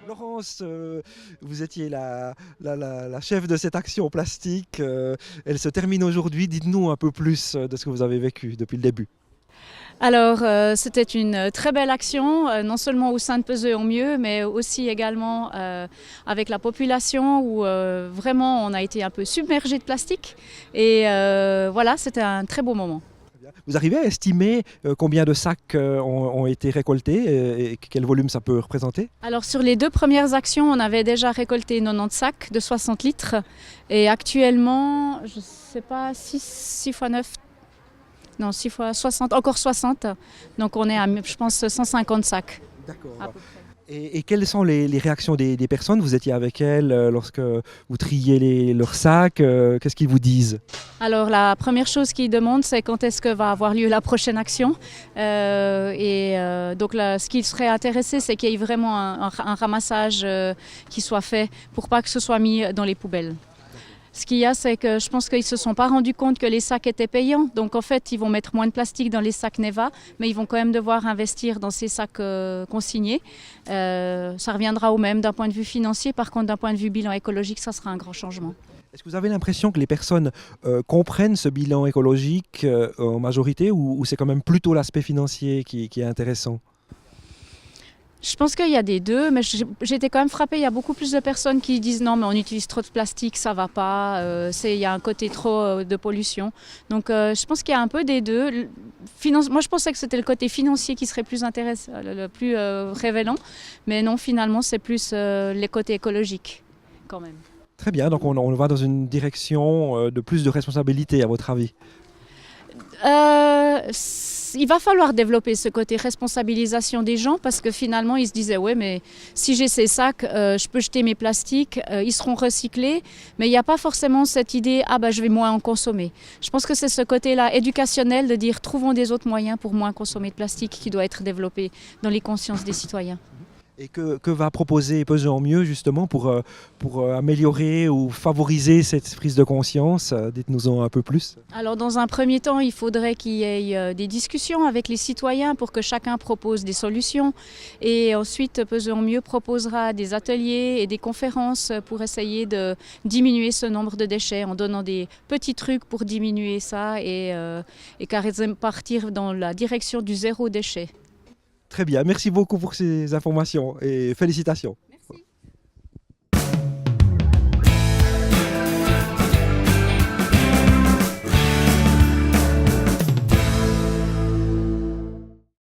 Laurence, vous étiez la chef de cette action plastique. Elle se termine aujourd'hui. Dites-nous un peu plus de ce que vous avez vécu depuis le début. Alors, c'était une très belle action, non seulement au sein de Peseux en Mieux, mais aussi également avec la population où vraiment on a été un peu submergé de plastique. Et voilà, c'était un très beau moment. Vous arrivez à estimer combien de sacs ont été récoltés et quel volume ça peut représenter? Alors sur les 2 premières actions, on avait déjà récolté 90 sacs de 60 litres. Et actuellement, je ne sais pas, 6 fois 9, non 6 fois 60, encore 60. Donc on est à, je pense, 150 sacs. D'accord. À peu près. Et quelles sont les réactions des personnes? Vous étiez avec elles lorsque vous triez leurs sacs. Qu'est-ce qu'ils vous disent? Alors la première chose qu'ils demandent, c'est quand est-ce que va avoir lieu la prochaine action. Donc là, ce qui serait intéressé, c'est qu'il y ait vraiment un ramassage qui soit fait pour pas que ce soit mis dans les poubelles. Ce qu'il y a, c'est que je pense qu'ils ne se sont pas rendus compte que les sacs étaient payants. Donc en fait, ils vont mettre moins de plastique dans les sacs Neva, mais ils vont quand même devoir investir dans ces sacs consignés. Ça reviendra au même d'un point de vue financier. Par contre, d'un point de vue bilan écologique, ça sera un grand changement. Est-ce que vous avez l'impression que les personnes comprennent ce bilan écologique en majorité ou c'est quand même plutôt l'aspect financier qui est intéressant? Je pense qu'il y a des deux, mais j'ai été quand même frappée. Il y a beaucoup plus de personnes qui disent non, mais on utilise trop de plastique, ça va pas. Il y a un côté trop de pollution. Donc je pense qu'il y a un peu des deux. Moi, je pensais que c'était le côté financier qui serait plus intéressant, le plus révélant. Mais non, finalement, c'est plus les côtés écologiques quand même. Très bien, donc on va dans une direction de plus de responsabilité à votre avis? Il va falloir développer ce côté responsabilisation des gens parce que finalement ils se disaient ouais mais si j'ai ces sacs je peux jeter mes plastiques, ils seront recyclés, mais il n'y a pas forcément cette idée ah bah je vais moins en consommer. Je pense que c'est ce côté-là éducationnel de dire trouvons des autres moyens pour moins consommer de plastique qui doit être développé dans les consciences des citoyens. Et que va proposer Peseux en Mieux justement pour améliorer ou favoriser cette prise de conscience? Dites-nous-en un peu plus. Alors dans un premier temps, il faudrait qu'il y ait des discussions avec les citoyens pour que chacun propose des solutions. Et ensuite, Peseux en Mieux proposera des ateliers et des conférences pour essayer de diminuer ce nombre de déchets en donnant des petits trucs pour diminuer ça et carrément partir dans la direction du zéro déchet. Très bien, merci beaucoup pour ces informations et félicitations.